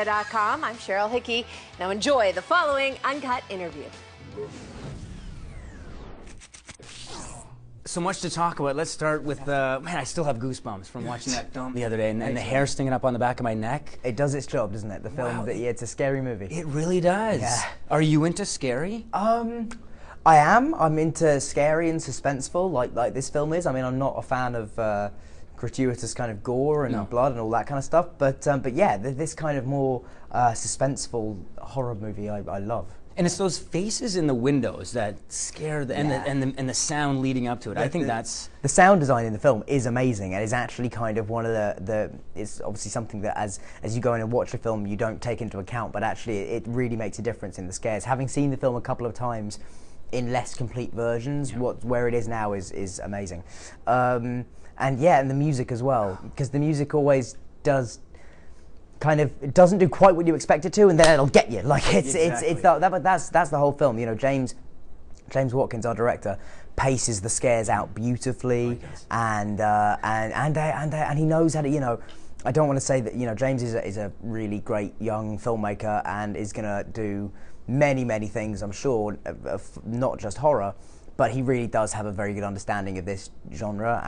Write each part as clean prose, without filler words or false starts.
Com. I'm Cheryl Hickey. Now enjoy the following uncut interview. So much to talk about. Let's start with man, I still have goosebumps from watching that film the other day, and the hair stinging up on the back of my neck. It does its job, doesn't it? The film, Wow. it's a scary movie. It really does. Yeah. Are you into scary? I am. I'm into scary and suspenseful, like this film is. I mean, I'm not a fan of gratuitous kind of gore and blood and all that kind of stuff, but yeah, this kind of more suspenseful horror movie I love. And it's those faces in the windows that scare and the sound leading up to it. I think that's... The sound design in the film is amazing, and is actually kind of one of it's obviously something that as you go in and watch a film you don't take into account, but actually it really makes a difference in the scares. Having seen the film a couple of times in less complete versions, where it is now is amazing. And the music as well, because the music always it doesn't do quite what you expect it to, and then it'll get you. Like but that's the whole film. You know, James Watkins, our director, paces the scares out beautifully, and he knows how to. You know, I don't want to say that. You know, James is a really great young filmmaker and is gonna do many things, I'm sure, not just horror, but he really does have a very good understanding of this genre,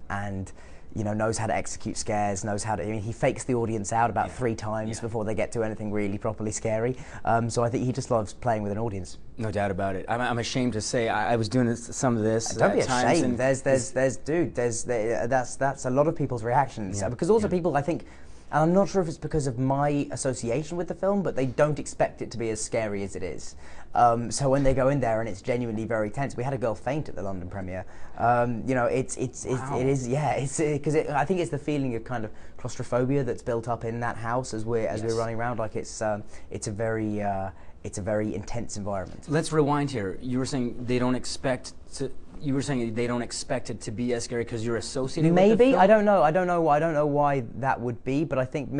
and you know, knows how to execute scares, knows how to... I mean, he fakes the audience out about 3 times before they get to anything really properly scary. So I think he just loves playing with an audience. No doubt about it. I'm ashamed to say I was doing some of this. Don't be ashamed. That's a lot of people's reactions. Because also people, I think, and I'm not sure if it's because of my association with the film, but they don't expect it to be as scary as it is. So when they go in there and it's genuinely very tense, we had a girl faint at the London premiere. You know, it is, because I think it's the feeling of kind of claustrophobia that's built up in that house as we're running around. Like it's a very intense environment. Let's rewind here. You were saying they don't expect to. You were saying they don't expect it to be as scary because you're associated with the film? I don't know why that would be, but I think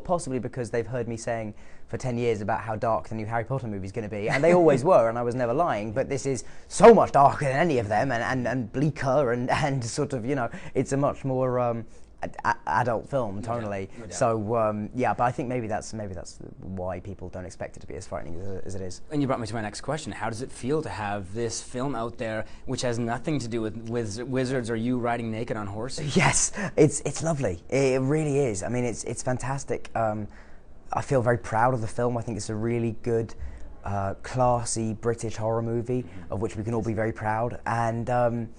possibly because they've heard me saying for 10 years about how dark the new Harry Potter movie is going to be, and they always were, and I was never lying, but this is so much darker than any of them, and bleaker, and sort of, you know, it's a much more adult film tonally. No doubt. So but I think maybe that's why people don't expect it to be as frightening as it is. And you brought me to my next question. How does it feel to have this film out there which has nothing to do with wizards or you riding naked on horses? Yes, it's lovely. It really is. I mean, it's fantastic. I feel very proud of the film. I think it's a really good, classy British horror movie of which we can all be very proud. And I'm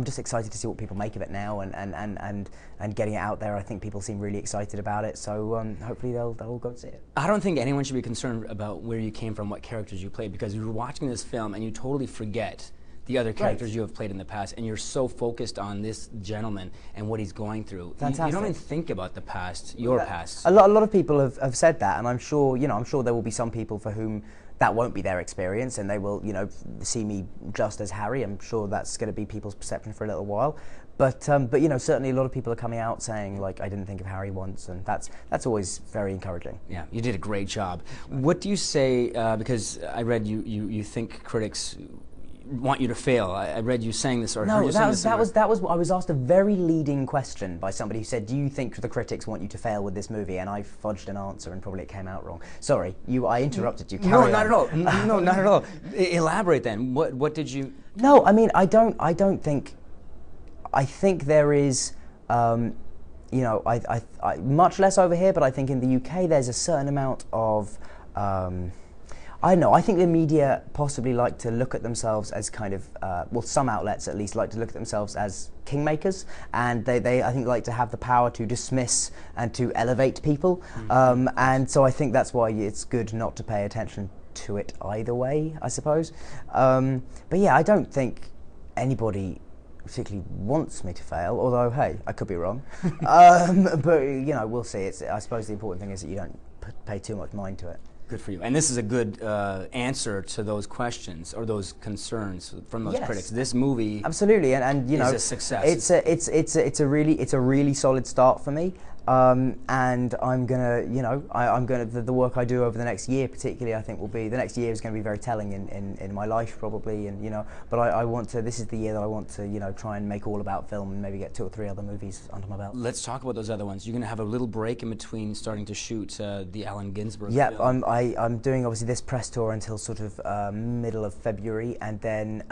just excited to see what people make of it now, and getting it out there. I think people seem really excited about it, so hopefully they'll all go and see it. I don't think anyone should be concerned about where you came from, what characters you played, because you're watching this film and you totally forget the other characters you have played in the past, and you're so focused on this gentleman and what he's going through. Fantastic. You don't even think about the past, your past. A lot of people have said that, and I'm sure there will be some people for whom that won't be their experience, and they will, you know, see me just as Harry. I'm sure that's going to be people's perception for a little while, but you know, certainly a lot of people are coming out saying, like, I didn't think of Harry once, and that's always very encouraging. Yeah, you did a great job. What do you say? Because I read you think critics want you to fail. I read you saying this, or heard you saying this. No, that was I was asked a very leading question by somebody who said, "Do you think the critics want you to fail with this movie?" And I fudged an answer, and probably it came out wrong. Sorry, I interrupted you. Carry on. Not at all. No, not at all. Elaborate then. What did you? No, I mean, I don't think. I think there is. You know, I much less over here, but I think in the UK there's a certain amount of. I don't know, I think the media possibly like to look at themselves as kind of, some outlets at least like to look at themselves as kingmakers, and they I think like to have the power to dismiss and to elevate people, and so I think that's why it's good not to pay attention to it either way, I suppose. But yeah, I don't think anybody particularly wants me to fail, although, hey, I could be wrong. But, you know, we'll see. I suppose the important thing is that you don't pay too much mind to it. Good for you. And this is a good answer to those questions or those concerns from those critics. This movie, absolutely, and you know, is a success. It's a really solid start for me. and I'm gonna, I'm gonna the work I do over the next year, particularly, I think will be the next year is going to be very telling in my life probably, and but I want to. This is the year that I want to, try and make all about film and maybe get 2 or 3 other movies under my belt. Let's talk about those other ones. You're going to have a little break in between starting to shoot the Allen Ginsberg Yeah, film. I'm doing obviously this press tour until sort of middle of February, and then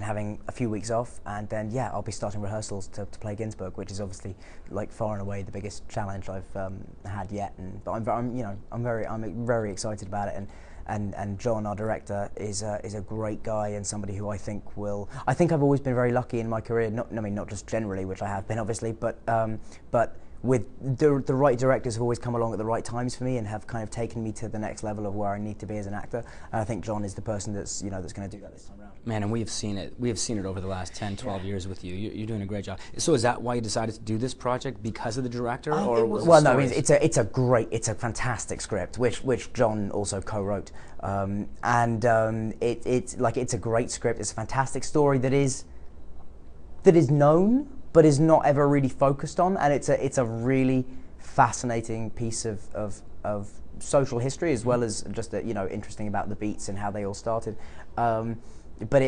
having a few weeks off, and then I'll be starting rehearsals to play Ginsberg, which is obviously like far and away the biggest challenge I've had yet. But I'm very excited about it, and John, our director, is a great guy and somebody who I think I've always been very lucky in my career. Not just generally, which I have been obviously, but with the right directors have always come along at the right times for me and have kind of taken me to the next level of where I need to be as an actor. And I think John is the person that's that's going to do that this time around. Man, and we have seen it. We have seen it over the last 10, 12 years with you. You're doing a great job. So is that why you decided to do this project, because of the director? It's a fantastic script, which John also co-wrote, it's a great script. It's a fantastic story that is known, but is not ever really focused on, and it's a really fascinating piece of social history, as well as just interesting about the beats and how they all started. But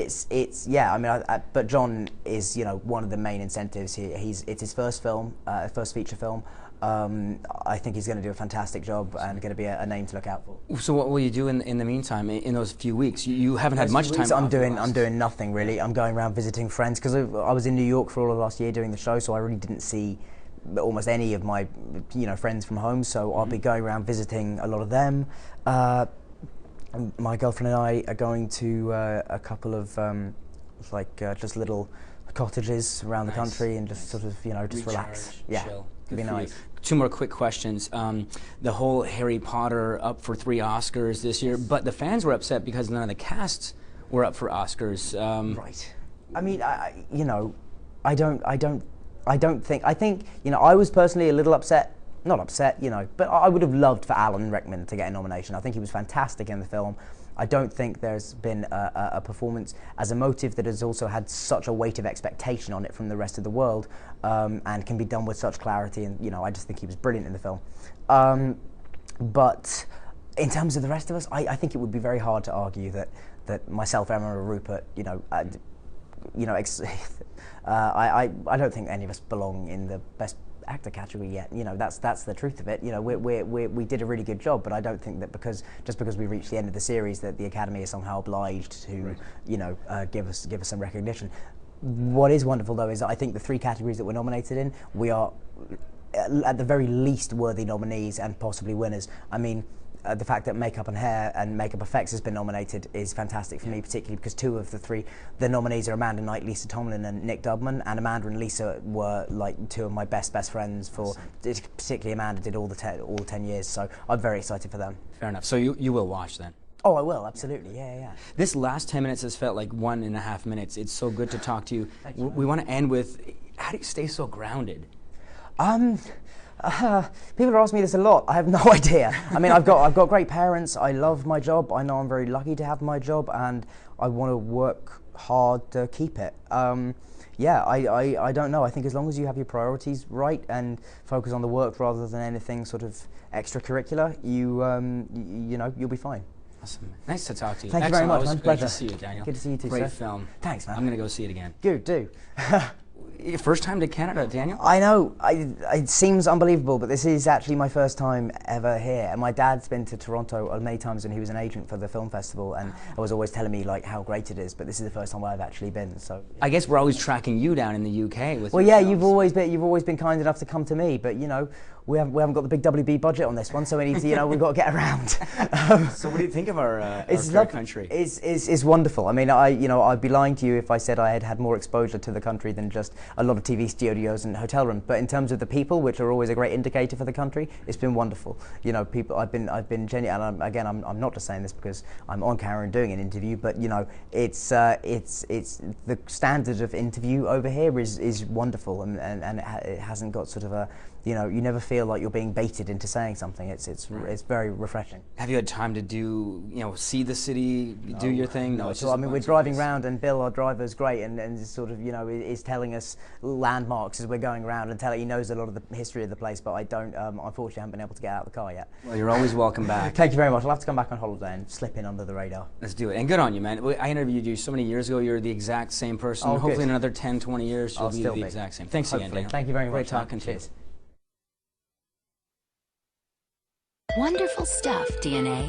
but John is one of the main incentives here. It's his first film, first feature film. I think he's going to do a fantastic job and going to be a name to look out for. So what will you do in the meantime, in those few weeks? You haven't had much time. I'm doing nothing really. I'm going around visiting friends because I was in New York for all of last year doing the show, so I really didn't see almost any of my friends from home. So I'll be going around visiting a lot of them. My girlfriend and I are going to a couple of just little cottages around the country and just sort of just relax. Yeah, chill. It'd be nice. 2 more quick questions. The whole Harry Potter up for 3 Oscars this year, but the fans were upset because none of the casts were up for Oscars. Right. I mean, I think I was personally a little upset. Not upset, but I would have loved for Alan Rickman to get a nomination. I think he was fantastic in the film. I don't think there's been a performance as emotive that has also had such a weight of expectation on it from the rest of the world, and can be done with such clarity. And I just think he was brilliant in the film. But in terms of the rest of us, I think it would be very hard to argue that myself, Emma, or Rupert, I don't think any of us belong in the best actor category yet. That's the truth of it. We did a really good job, but I don't think that just because we reached the end of the series that the Academy is somehow obliged to give us some recognition. What is wonderful though is that I think the 3 categories that we're nominated in, we are at the very least worthy nominees and possibly winners. I mean, the fact that makeup and hair and makeup effects has been nominated is fantastic for me, particularly because 2 of the nominees are Amanda Knight, Lisa Tomlin, and Nick Dubman. And Amanda and Lisa were like 2 of my best friends particularly Amanda did all the 10 years. So I'm very excited for them. Fair enough. So you will watch then? Oh, I will, absolutely. Yeah. This last 10 minutes has felt like 1.5 minutes. It's so good to talk to you. We want to end with, how do you stay so grounded? People ask me this a lot. I have no idea. I mean, I've got great parents. I love my job. I know I'm very lucky to have my job, and I want to work hard to keep it. I don't know. I think as long as you have your priorities right and focus on the work rather than anything sort of extracurricular, you'll be fine. Awesome. Nice to talk to you. Thank you very much, man. Pleasure. Good to see you, Daniel. Good to see you too, Great sir. film. Thanks, man. I'm going to go see it again. Good, do. Your first time to Canada, Daniel? I know. It seems unbelievable, but this is actually my first time ever here. And my dad's been to Toronto many times, and he was an agent for the film festival, and was always telling me how great it is. But this is the first time I've actually been. So I guess we're always tracking you down in the UK. Well, yeah, you've always been kind enough to come to me, but we haven't got the big WB budget on this one, so we need to we've got to get around. So what do you think of our country? It's wonderful. I mean, I'd be lying to you if I said I had more exposure to the country than just a lot of TV studios and hotel rooms. But in terms of the people, which are always a great indicator for the country, it's been wonderful. People. I've been genuine. And I'm not just saying this because I'm on camera and doing an interview, but it's the standard of interview over here is wonderful, and it hasn't got sort of you know, you never feel like you're being baited into saying something. It's very refreshing. Have you had time to do, see the city, do your thing? No, it's just I mean, we're driving around, and Bill, our driver, is great, and sort of, is telling us landmarks as we're going around, and he knows a lot of the history of the place, but I don't, unfortunately, haven't been able to get out of the car yet. Well, you're always welcome back. Thank you very much. I'll have to come back on holiday and slip in under the radar. Let's do it. And good on you, man. I interviewed you so many years ago. You're the exact same person. Oh, hopefully good. in another 10, 20 years, you'll I'll be still the be. exact same. Thanks Hopefully. again, Daniel. Thank you very much. Great talking to you. Cheers. Wonderful stuff, DNA.